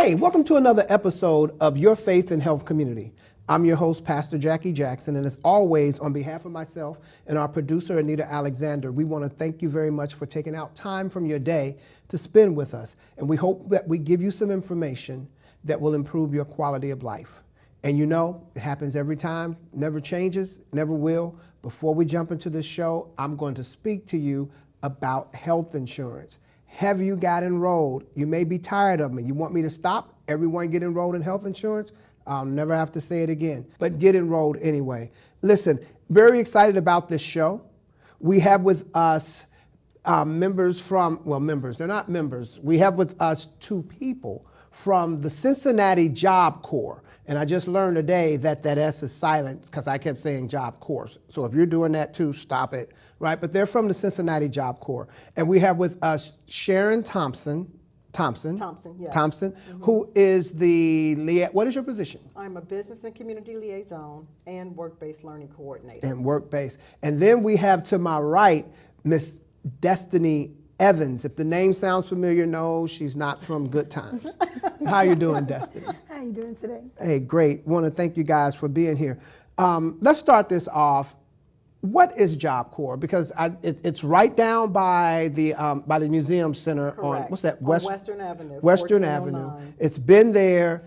Hey, welcome to another episode of Your Faith and Health Community. I'm your host, Pastor Jackie Jackson, and as always, on behalf of myself and our producer, Anita Alexander, we want to thank you very much for taking out time from your day to spend with us. And we hope that we give you some information that will improve your quality of life. And you know, it happens every time, never changes, never will. Before we jump into this show, I'm going to speak to you about health insurance. Have you got enrolled? You may be tired of me. You want me to stop? Everyone get enrolled in health insurance? I'll never have to say it again, but get enrolled anyway. Listen, very excited about this show. We have with us members from, they're not members. We have with us two people from the Cincinnati Job Corps. And I just learned today that that S is silent because I kept saying Job Corps. So if you're doing that too, stop it, right? But they're from the Cincinnati Job Corps. And we have with us Sharon Thompson, Yes. Who is the, what is your position? I'm a business and community liaison and work-based learning coordinator. And work-based. And then we have to my right, Miss Destiny Evans. If the name sounds familiar, no, she's not from Good Times. How you doing, Destiny? How you doing today? Hey, great. Want to thank you guys for being here. Let's start this off. What is Job Corps? Because it's right down by the Museum Center. Correct. On what's that? Western Avenue. Western Avenue. It's been there.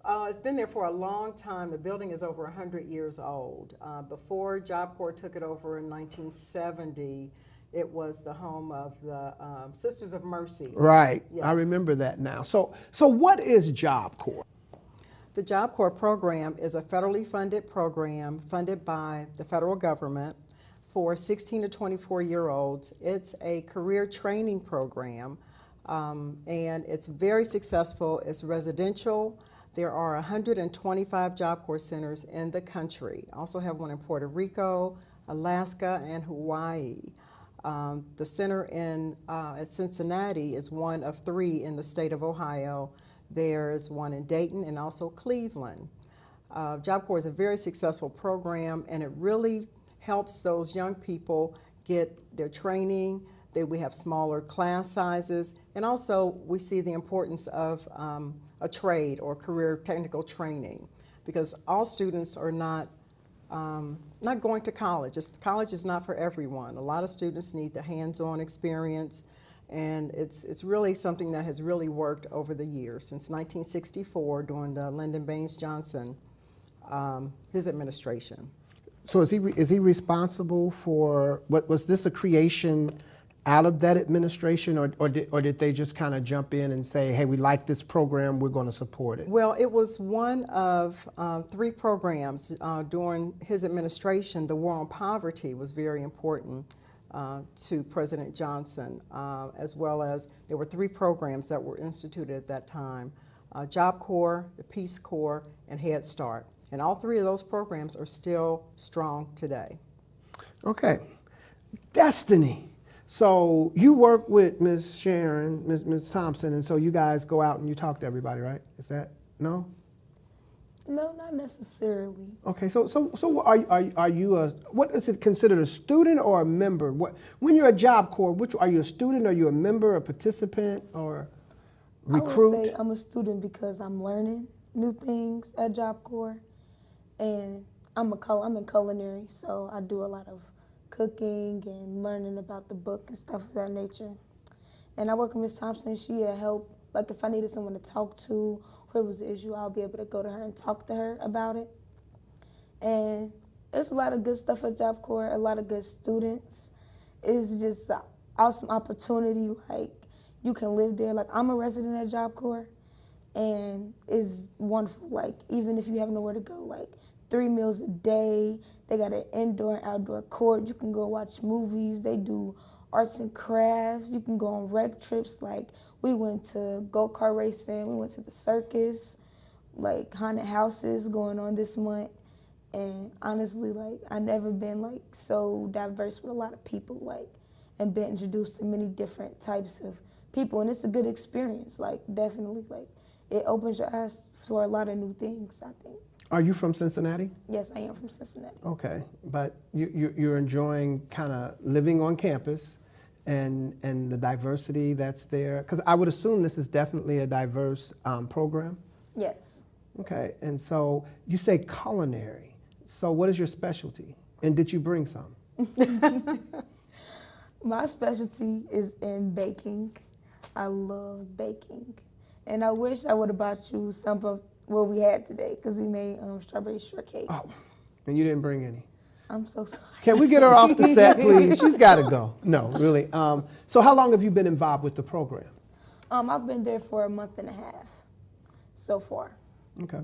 It's been there for a long time. The building is over 100 years old. Before Job Corps took it over in 1970, it was the home of the Sisters of Mercy. Right. Yes. I remember that now. So what is Job Corps? The Job Corps program is a federally funded program funded by the federal government for 16 to 24-year-olds. It's a career training program, and it's very successful. It's residential. There are 125 Job Corps centers in the country. Also have one in Puerto Rico, Alaska, and Hawaii. The center at Cincinnati is one of 3 in the state of Ohio. There's one in Dayton and also Cleveland. Job Corps is a very successful program, and it really helps those young people get their training. We have smaller class sizes, and also we see the importance of a trade or career technical training, because all students are not going to college. College is not for everyone. A lot of students need the hands-on experience, and it's really something that has really worked over the years, since 1964 during the Lyndon Baines Johnson, his administration. So is he responsible for, was this a creation out of that administration, or did they just kind of jump in and say, hey, we like this program, we're going to support it? Well, it was one of 3 programs during his administration. The war on poverty was very important to President Johnson, as well as there were 3 programs that were instituted at that time: Job Corps, the Peace Corps, and Head Start. And all 3 of those programs are still strong today. Okay. Destiny. So you work with Ms. Sharon, Ms. Thompson, and so you guys go out and you talk to everybody, right? Is that, no? No, not necessarily. Okay, so are you what is it considered, a student or a member? When you're a Job Corps, which are you, a student, are you a member, a participant, or recruit? I would say I'm a student because I'm learning new things at Job Corps, and I'm in culinary, so I do a lot of cooking and learning about the book and stuff of that nature. And I work with Ms. Thompson. She had help, like if I needed someone to talk to, if it was an issue, I'll be able to go to her and talk to her about it. And it's a lot of good stuff at Job Corps, a lot of good students. It's just an awesome opportunity. Like, you can live there. Like, I'm a resident at Job Corps, and it's wonderful. Like, even if you have nowhere to go, like 3 meals a day. They got an indoor and outdoor court. You can go watch movies. They do arts and crafts. You can go on rec trips. Like, we went to go-kart racing. We went to the circus, like haunted houses going on this month. And honestly, like, I never been like so diverse with a lot of people, like, and been introduced to many different types of people. And it's a good experience, like, definitely. Like, it opens your eyes for a lot of new things, I think. Are you from Cincinnati? Yes, I am from Cincinnati. Okay, but you're enjoying kind of living on campus, and the diversity that's there? Because I would assume this is definitely a diverse program. Yes. Okay, and so you say culinary. So what is your specialty? And did you bring some? My specialty is in baking. I love baking. And I wish I would have brought you some of what we had today because we made strawberry shortcake. Oh, and you didn't bring any. I'm so sorry. Can we get her off the set, please? She's got to go. No, really. So how long have you been involved with the program? I've been there for a month and a half so far. Okay.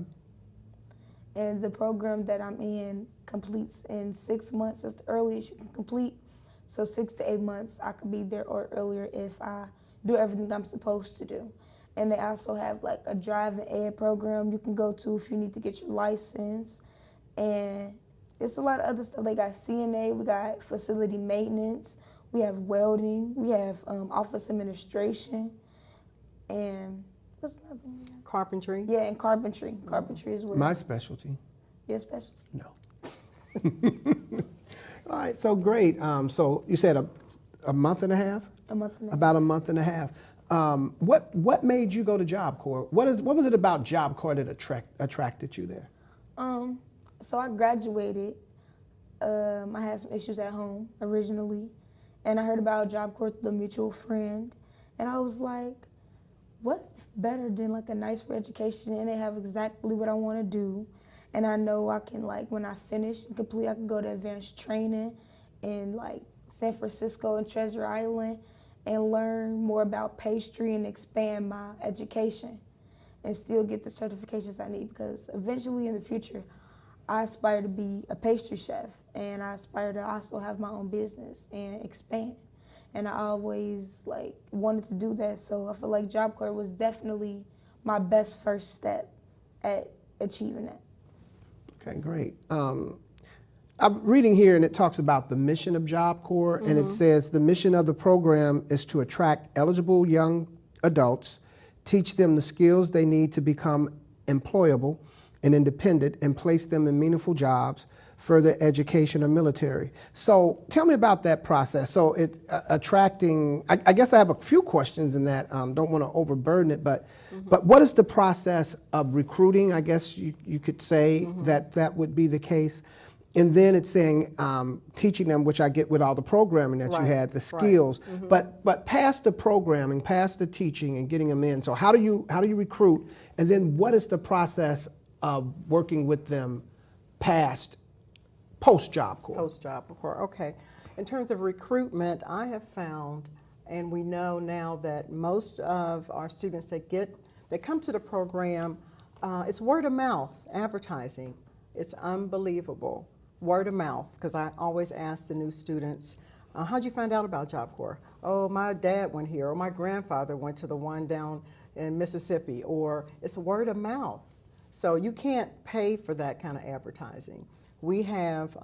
And the program that I'm in completes in 6 months. It's the earliest you can complete. So 6 to 8 months, I could be there or earlier if I do everything I'm supposed to do. And they also have like a drive and ed program you can go to if you need to get your license. And it's a lot of other stuff. They got CNA, we got facility maintenance, we have welding, we have office administration, and what's another one? Carpentry? Yeah, and carpentry. Carpentry as well. My specialty. Your specialty? No. All right, so great. So you said a month and a half? A month and a half. About a month and a half. What made you go to Job Corps? What was it about Job Corps that attracted you there? So I graduated. I had some issues at home originally, and I heard about Job Corps through a mutual friend, and I was like, what better than like a nice for education, and they have exactly what I want to do, and I know I can, like, when I finish and complete, I can go to advanced training in like San Francisco and Treasure Island and learn more about pastry and expand my education and still get the certifications I need, because eventually in the future I aspire to be a pastry chef, and I aspire to also have my own business and expand. And I always like wanted to do that, so I feel like Job Corps was definitely my best first step at achieving that. Okay, great. I'm reading here, and it talks about the mission of Job Corps, and it says the mission of the program is to attract eligible young adults, teach them the skills they need to become employable and independent, and place them in meaningful jobs, further education or military. So tell me about that process. So it attracting, I guess I have a few questions in that, don't want to overburden it, but what is the process of recruiting? I guess you could say that would be the case. And then it's saying teaching them, which I get with all the programming that you had, the skills. But past the programming, past the teaching and getting them in. So how do you recruit? And then what is the process of working with them post Job Corps? Post Job Corps, okay. In terms of recruitment, I have found, and we know now that most of our students that come to the program, it's word of mouth advertising. It's unbelievable. Word of mouth, because I always ask the new students, how'd you find out about Job Corps? Oh, my dad went here, or my grandfather went to the one down in Mississippi, or it's word of mouth. So you can't pay for that kind of advertising. We have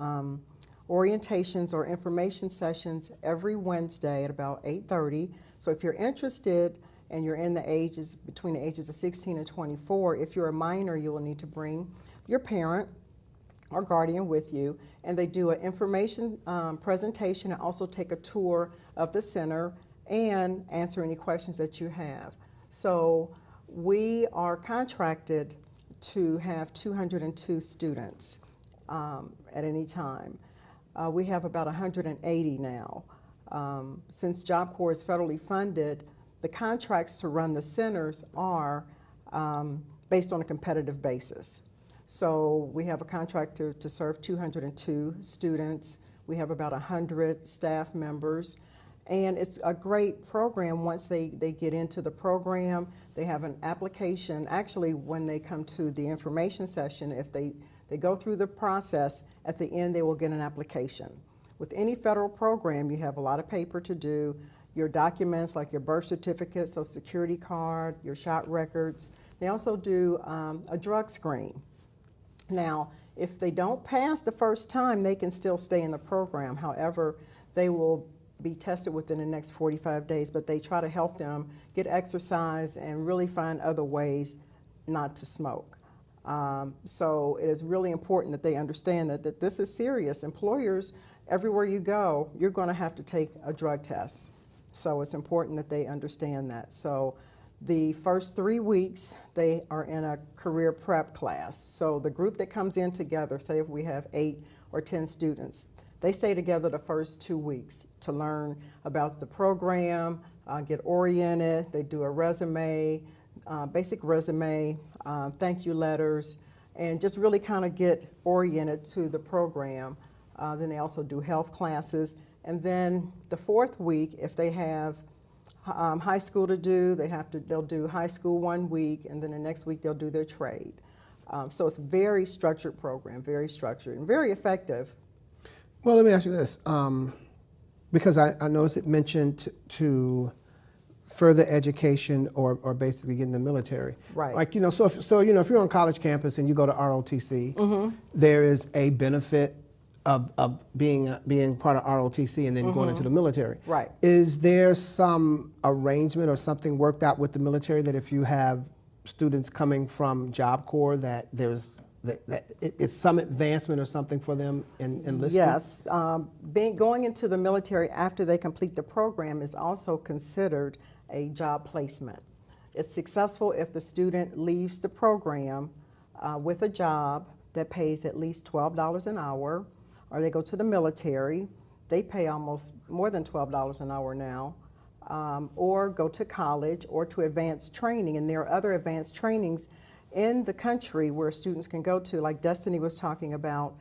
orientations or information sessions every Wednesday at about 8:30. So if you're interested and you're in the ages, between the ages of 16 and 24, if you're a minor, you will need to bring your parent or guardian with you, and they do an information presentation and also take a tour of the center and answer any questions that you have. So we are contracted to have 202 students at any time. We have about 180 now. Since Job Corps is federally funded, the contracts to run the centers are based on a competitive basis. So we have a contract to serve 202 students. We have about 100 staff members. And it's a great program. Once they get into the program, they have an application. Actually, when they come to the information session, if they go through the process, at the end they will get an application. With any federal program, you have a lot of paper to do. Your documents like your birth certificate, social security card, your shot records. They also do a drug screen. Now, if they don't pass the first time, they can still stay in the program. However, they will be tested within the next 45 days, but they try to help them get exercise and really find other ways not to smoke. So it is really important that they understand that this is serious. Employers, everywhere you go, you're going to have to take a drug test. So it's important that they understand that. So the first 3 weeks, they are in a career prep class. So the group that comes in together, say if we have 8 or 10 students, they stay together the first 2 weeks to learn about the program, get oriented. They do a resume, basic resume, thank you letters, and just really kind of get oriented to the program. Then they also do health classes. And then the 4th week, if they have high school to do, they'll do high school 1 week, and then the next week they'll do their trade. So it's a very structured program, very structured and very effective. Well, let me ask you this, because I noticed it mentioned to further education or basically getting the military. Right. Like, so if you're on college campus and you go to ROTC, there is a benefit of being part of ROTC and then going into the military. Right. Is there some arrangement or something worked out with the military that if you have students coming from Job Corps that it's some advancement or something for them in enlisting? Yes. Going into the military after they complete the program is also considered a job placement. It's successful if the student leaves the program with a job that pays at least $12 an hour, or they go to the military, they pay almost more than $12 an hour now, or go to college or to advanced training. And there are other advanced trainings in the country where students can go to, like Destiny was talking about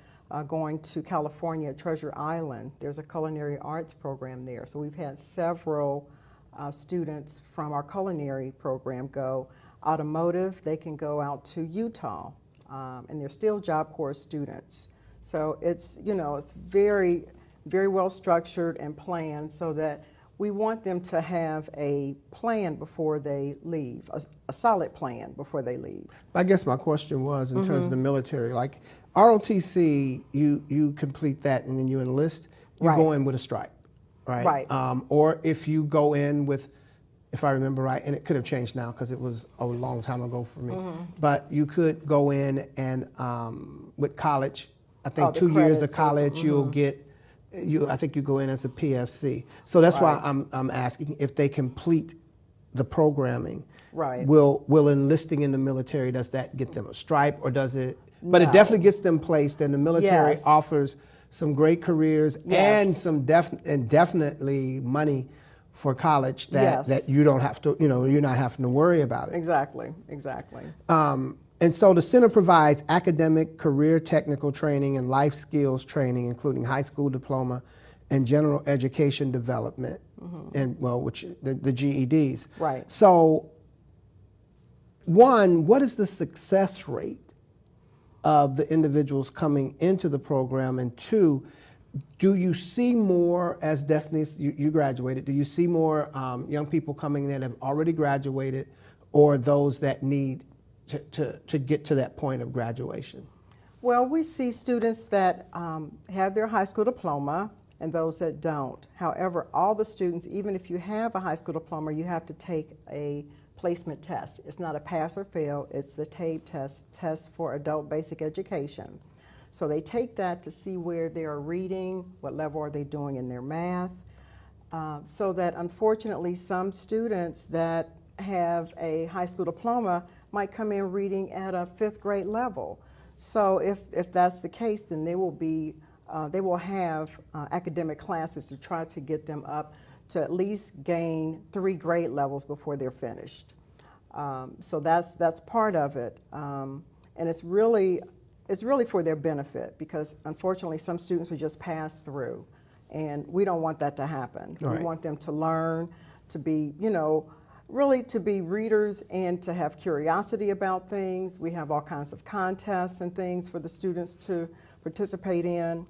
going to California, Treasure Island. There's a culinary arts program there. So we've had several students from our culinary program go. Automotive, they can go out to Utah, and they're still Job Corps students. So it's, it's very, very well structured and planned so that we want them to have a plan before they leave, a solid plan before they leave. I guess my question was in terms of the military, like ROTC, you complete that and then you enlist, you Right. go in with a stripe, right? Right. Or if you go in with, if I remember right, and it could have changed now because it was a long time ago for me, but you could go in and with college, I think the 2 years of credits or college, you'll get, I think you go in as a PFC. So that's why I'm asking if they complete the programming. Right. Will enlisting in the military, does that get them a stripe or does it? But it No. definitely gets them placed, and the military Yes. offers some great careers Yes. and some definitely money for college that Yes. you don't have to, you're not having to worry about it. Exactly, exactly. And so the center provides academic, career technical training, and life skills training, including high school diploma and general education development, and which the GEDs. Right. So, one, what is the success rate of the individuals coming into the program? And two, do you see more, as Destiny, you graduated, do you see more young people coming in that have already graduated or those that need to get to that point of graduation? Well, we see students that have their high school diploma and those that don't. However, all the students, even if you have a high school diploma, you have to take a placement test. It's not a pass or fail, it's the TABE test for adult basic education. So they take that to see where they are reading, what level are they doing in their math, so that unfortunately some students that have a high school diploma might come in reading at a 5th grade level. So if that's the case, then they will have academic classes to try to get them up to at least gain 3 grade levels before they're finished. So that's part of it, and it's really for their benefit, because unfortunately some students are just passed through, and we don't want that to happen. Right. We want them to learn, to be, really to be readers and to have curiosity about things. We have all kinds of contests and things for the students to participate in.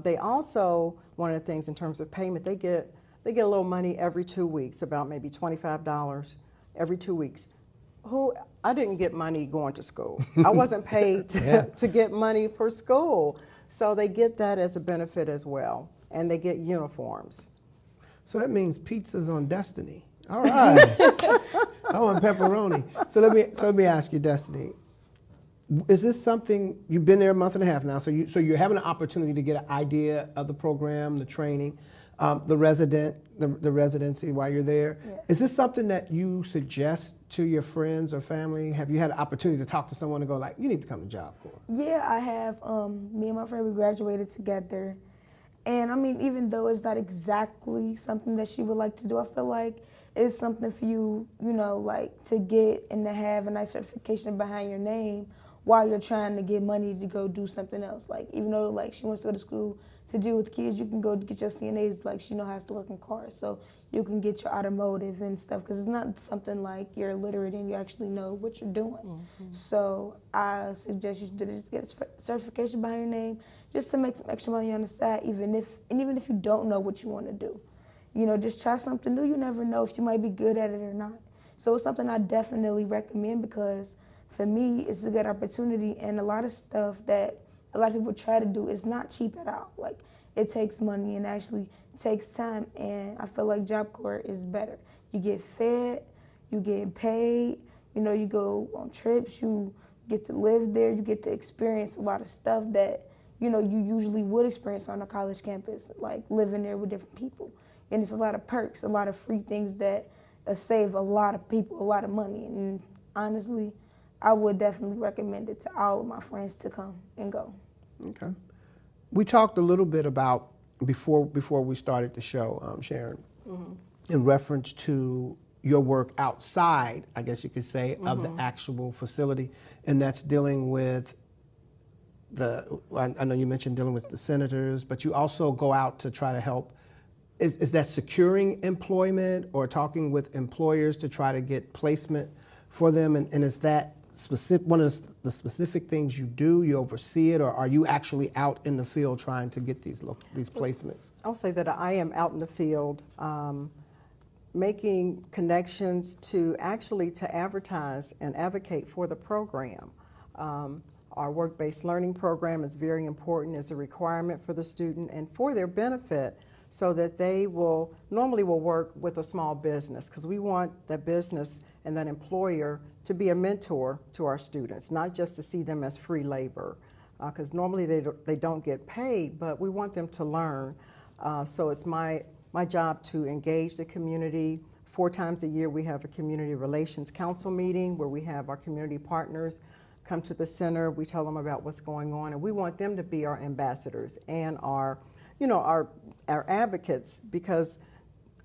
They also, one of the things in terms of payment, they get a little money every 2 weeks, about maybe $25 every 2 weeks. I didn't get money going to school. I wasn't paid to get money for school. So they get that as a benefit as well, and they get uniforms. So that means pizza's on Destiny. All right. I want pepperoni. So let me ask you, Destiny. Is this something, you've been there a month and a half now, so you're having an opportunity to get an idea of the program, the training. the residency while you're there. Yes. Is this something that you suggest to your friends or family? Have you had an opportunity to talk to someone and go like, you need to come to Job Corps? Yeah, I have. Me and my friend, we graduated together. And I mean, even though it's not exactly something that she would like to do, I feel like it's something for you, you know, like to get and to have a nice certification behind your name while you're trying to get money to go do something else. Like, even though like she wants to go to school to deal with kids, you can go to get your CNAs, like she knows how to work in cars. So you can get your automotive and stuff, because it's not something like you're illiterate and you actually know what you're doing. Mm-hmm. So I suggest you do this, get a certification behind your name, just to make some extra money on the side, even if you don't know what you want to do. You know, just try something new. You never know if you might be good at it or not. So it's something I definitely recommend, because for me, it's a good opportunity, and a lot of stuff that a lot of people try to do is not cheap at all. Like, it takes money and actually takes time, and I feel like Job Corps is better. You get fed, you get paid, you know, you go on trips, you get to live there, you get to experience a lot of stuff that, you know, you usually would experience on a college campus, like living there with different people. And it's a lot of perks, a lot of free things that save a lot of people a lot of money. And honestly, I would definitely recommend it to all of my friends to come and go. Okay. We talked a little bit about, before we started the show, Sharon, in reference to your work outside, I guess you could say, of the actual facility, and that's dealing with I know you mentioned dealing with the senators, but you also go out to try to help. Is that securing employment or talking with employers to try to get placement for them? And is that one of the specific things you do? You oversee it, or are you actually out in the field trying to get these placements? I'll say that I am out in the field making connections to advertise and advocate for the program. Our work-based learning program is very important as a requirement for the student and for their benefit, so that they normally will work with a small business, because we want that business and that employer to be a mentor to our students, not just to see them as free labor, because normally they don't get paid, but we want them to learn. So it's my job to engage the community. 4 times a year we have a community relations council meeting where we have our community partners come to the center. We tell them about what's going on, and we want them to be our ambassadors and our advocates, because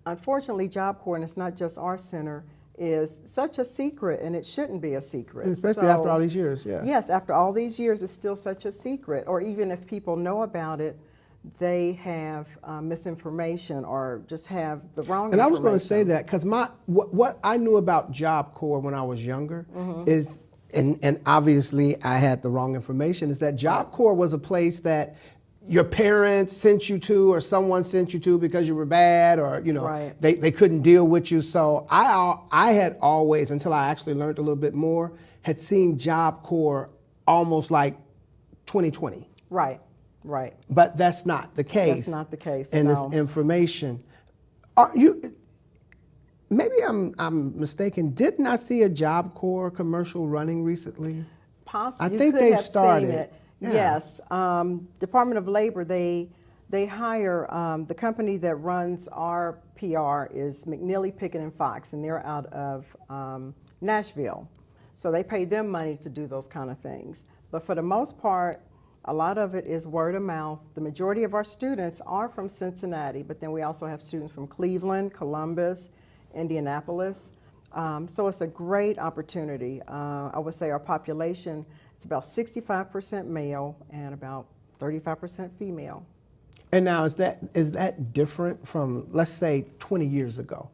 unfortunately Job Corps, and it's not just our center, is such a secret, and it shouldn't be a secret. And especially after all these years, yeah. Yes, after all these years, it's still such a secret. Or even if people know about it, they have misinformation or just have the wrong information. And I was going to say that because what I knew about Job Corps when I was younger is, and obviously I had the wrong information, is that Job Corps was a place that your parents sent you to, or someone sent you to because you were bad, or they couldn't deal with you. So I had always, until I actually learned a little bit more, had seen Job Corps almost like 2020. Right. But that's not the case. That's not the case. And no. this information, are you? Maybe I'm mistaken. Didn't I see a Job Corps commercial running recently? Possibly. I think they've started. Seen it. Yeah. Yes, Department of Labor, they hire, the company that runs our PR is McNeely, Pickett and Fox, and they're out of Nashville. So they pay them money to do those kind of things. But for the most part, a lot of it is word of mouth. The majority of our students are from Cincinnati, but then we also have students from Cleveland, Columbus, Indianapolis. So it's a great opportunity. I would say our population, it's about 65% male and about 35% female. And now is that different from, let's say, 20 years ago?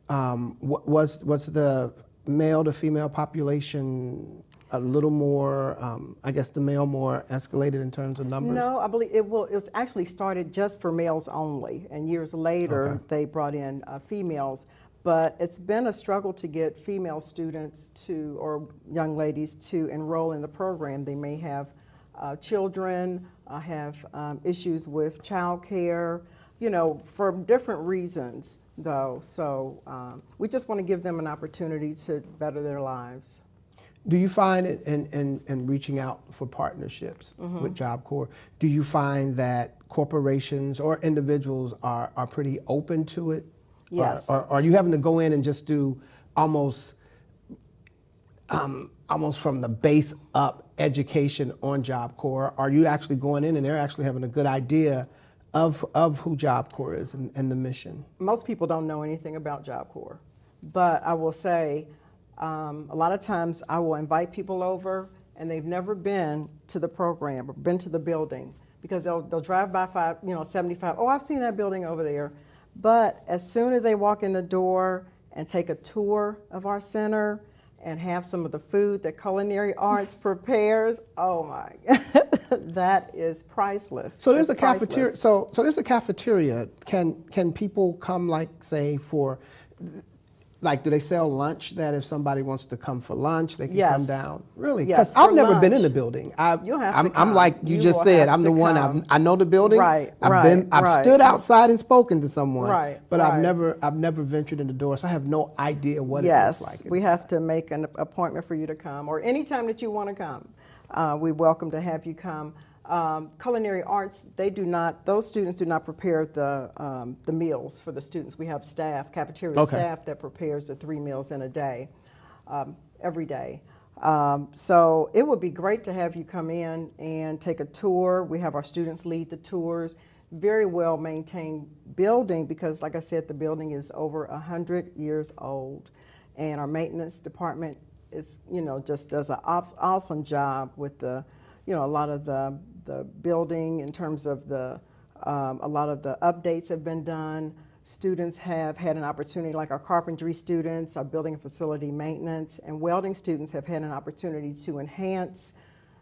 Was the male to female population a little more, I guess the male more escalated in terms of numbers? No, I believe it was actually started just for males only, and years later they brought in females. But it's been a struggle to get female students or young ladies to enroll in the program. They may have children, have issues with child care, for different reasons though. So we just want to give them an opportunity to better their lives. Do you find it in reaching out for partnerships with Job Corps, do you find that corporations or individuals are pretty open to it? Yes. Or are you having to go in and just do almost from the base up education on Job Corps? Are you actually going in and they're actually having a good idea of who Job Corps is and the mission? Most people don't know anything about Job Corps, but I will say a lot of times I will invite people over and they've never been to the program or been to the building because they'll drive by 75. Oh, I've seen that building over there. But as soon as they walk in the door and take a tour of our center and have some of the food that Culinary Arts prepares, oh my, that is priceless. So there's It's a cafeteria. priceless. So there's a cafeteria. Can people come, like, say, for, like, do they sell lunch that if somebody wants to come for lunch, they can Yes. come down? Really? Yes, Because I've for never been in lunch. the building. You'll have to I'm come. like you You just will said. have I'm the to one. come. I know the building. Right, I've right. stood outside and spoken to someone. Right, But right. I've never ventured in the door, so I have no idea what it Yes, looks like. we have to make an appointment for you to come, or anytime that you want to come. We're welcome to have you come. Culinary Arts, those students do not prepare the meals for the students. We have staff, cafeteria Okay. staff that prepares the 3 meals in a day, every day. So it would be great to have you come in and take a tour. We have our students lead the tours. Very well maintained building because, like I said, the building is over 100 years old, and our maintenance department is, just does an awesome job with a lot of the building in terms of a lot of the updates have been done. Students have had an opportunity, like our carpentry students, our building and facility maintenance, and welding students have had an opportunity to enhance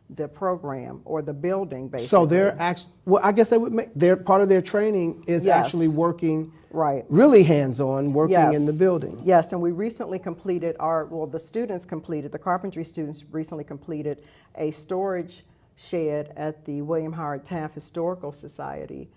the program or the building, basically. So they're actually, well, I guess they're part of their training is Yes. actually working, Right. really hands-on, working in the building. Yes, and we recently completed the carpentry students recently completed a storage shed at the William Howard Taft Historical Society.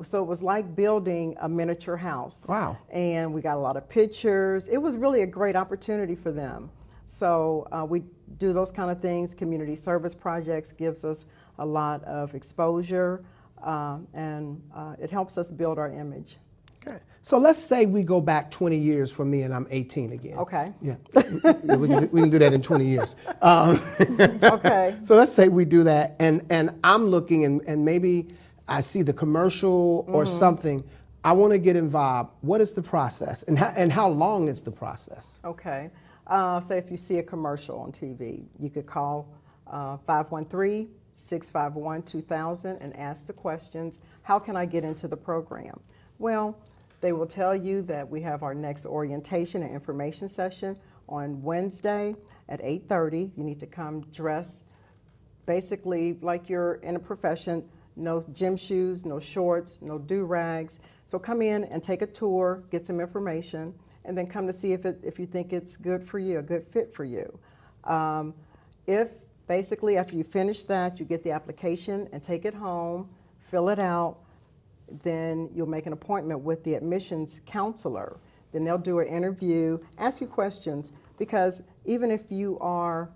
So it was like building a miniature house. Wow. And we got a lot of pictures. It was really a great opportunity for them. So we do those kind of things. Community service projects gives us a lot of exposure, and it helps us build our image. Okay. So let's say we go back 20 years for me and I'm 18 again. Okay. Yeah. we can do that in 20 years. Okay. So let's say we do that and I'm looking and maybe I see the commercial or something. I want to get involved. What is the process and how long is the process? Okay. So if you see a commercial on TV, you could call 513-651-2000 and ask the questions, how can I get into the program? Well, they will tell you that we have our next orientation and information session on Wednesday at 8:30. You need to come dressed basically like you're in a profession, no gym shoes, no shorts, no do-rags. So come in and take a tour, get some information, and then come to see if you think it's good for you, a good fit for you. If basically after you finish that, you get the application and take it home, fill it out, then you'll make an appointment with the admissions counselor. Then they'll do an interview, ask you questions, because even if you are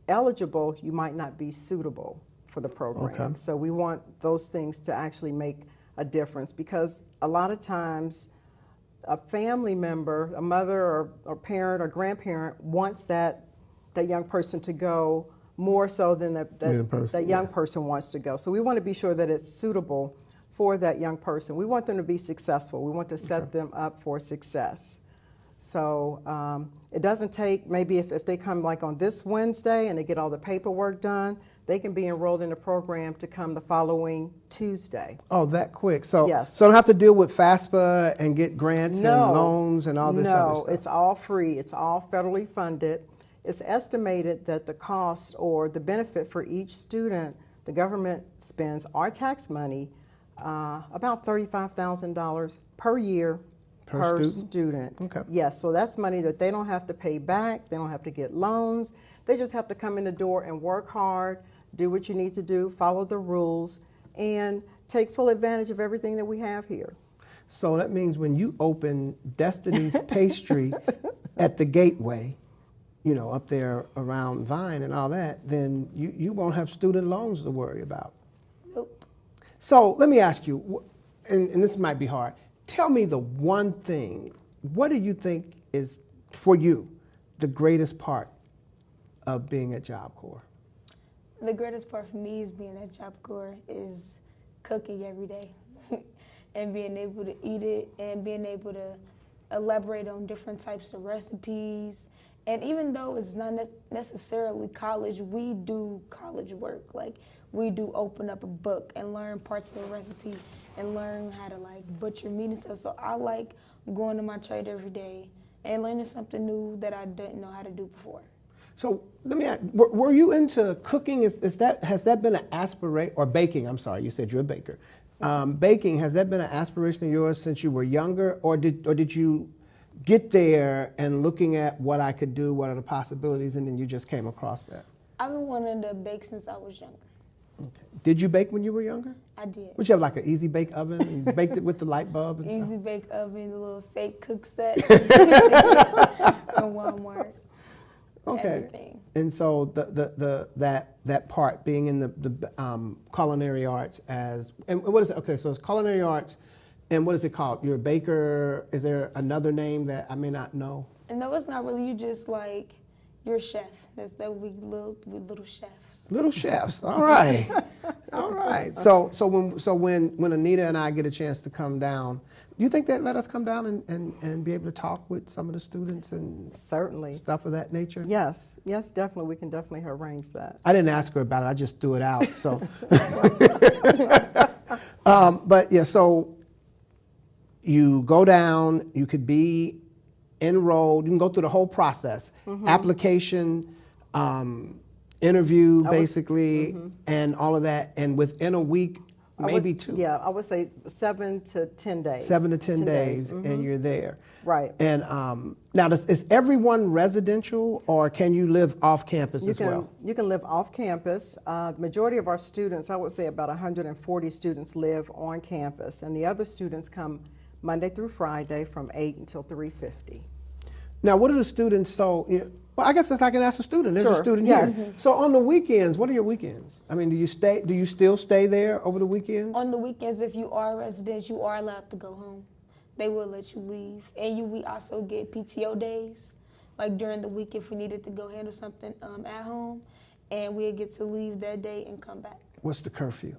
eligible, you might not be suitable for the program. Okay. So we want those things to actually make a difference, because a lot of times a family member, a mother or parent or grandparent wants that young person to go more so than that young person wants to go. So we want to be sure that it's suitable for that young person. We want them to be successful. We want to set them up for success. So it doesn't take, maybe if they come like on this Wednesday and they get all the paperwork done, they can be enrolled in the program to come the following Tuesday. Oh, that quick. So, Yes. so I don't have to deal with FAFSA and get grants No. and loans and all this other stuff. No, it's all free. It's all federally funded. It's estimated that the cost or the benefit for each student, the government spends our tax money about $35,000 per year per student. Okay. Yes, so that's money that they don't have to pay back. They don't have to get loans. They just have to come in the door and work hard, do what you need to do, follow the rules, and take full advantage of everything that we have here. So that means when you open Destiny's Pastry at the Gateway, up there around Vine and all that, then you won't have student loans to worry about. Nope. So let me ask you, and this might be hard, tell me the one thing, what do you think is, for you, the greatest part of being at Job Corps? The greatest part for me is being at Job Corps is cooking every day and being able to eat it and being able to elaborate on different types of recipes. And even though it's not necessarily college, we do college work. Like, we do open up a book and learn parts of the recipe and learn how to like butcher meat and stuff. So I like going to my trade every day and learning something new that I didn't know how to do before. So let me ask, were you into cooking? Has that been an aspiration, or baking, I'm sorry, you said you're a baker. Baking, has that been an aspiration of yours since you were younger, or did you get there and looking at what I could do, what are the possibilities, and then you just came across that? I've been wanting to bake since I was younger. Okay. Did you bake when you were younger? I did. Would you have like an easy bake oven and baked it with the light bulb and Easy stuff? bake oven, the little fake cook set from Walmart. Okay. Everything. And so that part being in the culinary arts and what is it? Okay, so it's culinary arts, and what is it called? You're a baker. Is there another name that I may not know? And no, it's not really. You just like, you're a chef. We little chefs. Little chefs. All right. All right. So when Anita and I get a chance to come down, do you think that let us come down and be able to talk with some of the students and Certainly. stuff of that nature? Yes, definitely. We can definitely arrange that. I didn't ask her about it. I just threw it out. So, but yeah. So you go down. You could be enrolled. You can go through the whole process: application, interview, basically, and all of that. And within a week, maybe two. Yeah, I would say 7 to 10 days. 7 to 10 days, and you're there. Right. And now, is everyone residential, or can you live off campus as well? You can live off campus. The majority of our students, I would say about 140 students, live on campus, and the other students come Monday through Friday from 8 until 3:50. Now, what are the students? So, well, I guess I can ask a student. There's a Sure, student yes. here. So, on the weekends, what are your weekends? I mean, do you still stay there over the weekends? On the weekends, if you are a resident, you are allowed to go home. They will let you leave. And we also get PTO days, like during the week if we needed to go handle something at home, and we'll get to leave that day and come back. What's the curfew?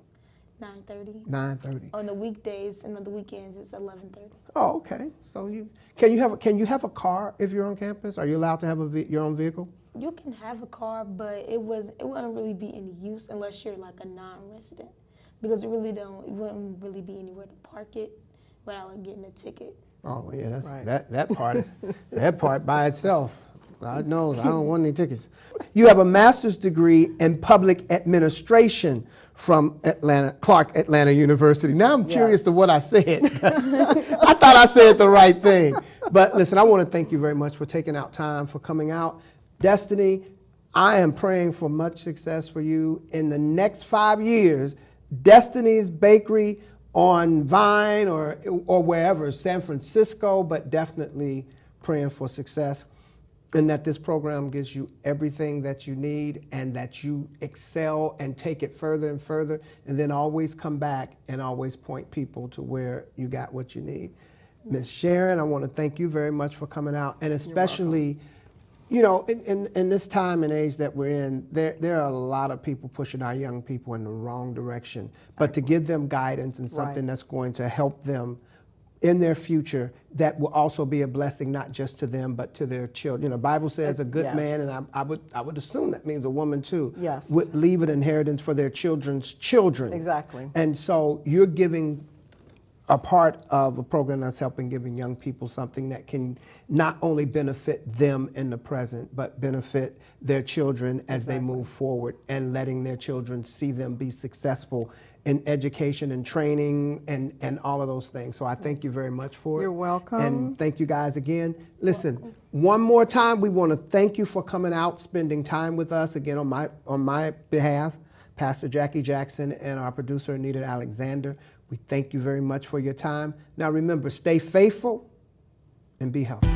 9:30. 9:30. On the weekdays, and on the weekends it's 11:30. Oh, okay. So can you have a car if you're on campus? Are you allowed to have your own vehicle? You can have a car, but it wouldn't really be any use unless you're like a non-resident, because it wouldn't really be anywhere to park it without like getting a ticket. Oh yeah, that's Right. that part. That part by itself. God knows I don't want any tickets. You have a master's degree in public administration from Clark Atlanta University. Now I'm curious Yes. to what I said. I thought I said the right thing. But listen, I want to thank you very much for taking out time, for coming out. Destiny, I am praying for much success for you in the next 5 years. Destiny's Bakery on Vine or wherever, San Francisco, but definitely praying for success, and that this program gives you everything that you need and that you excel and take it further and further, and then always come back and always point people to where you got what you need. Ms. Sharon, I want to thank you very much for coming out, and especially, in this time and age that we're in, there are a lot of people pushing our young people in the wrong direction, but to give them guidance and something that's going to help them in their future, that will also be a blessing not just to them but to their children. The Bible says a good Yes. man, and I would assume that means a woman too, Yes. would leave an inheritance for their children's children. Exactly. And so you're giving a part of a program that's helping giving young people something that can not only benefit them in the present, but benefit their children as they move forward, and letting their children see them be successful in education and training and all of those things. So I thank you very much for it. You're welcome. And thank you guys again. Listen, one more time, we want to thank you for coming out, spending time with us again on my behalf, Pastor Jackie Jackson and our producer Anita Alexander. We thank you very much for your time. Now remember, stay faithful and be healthy.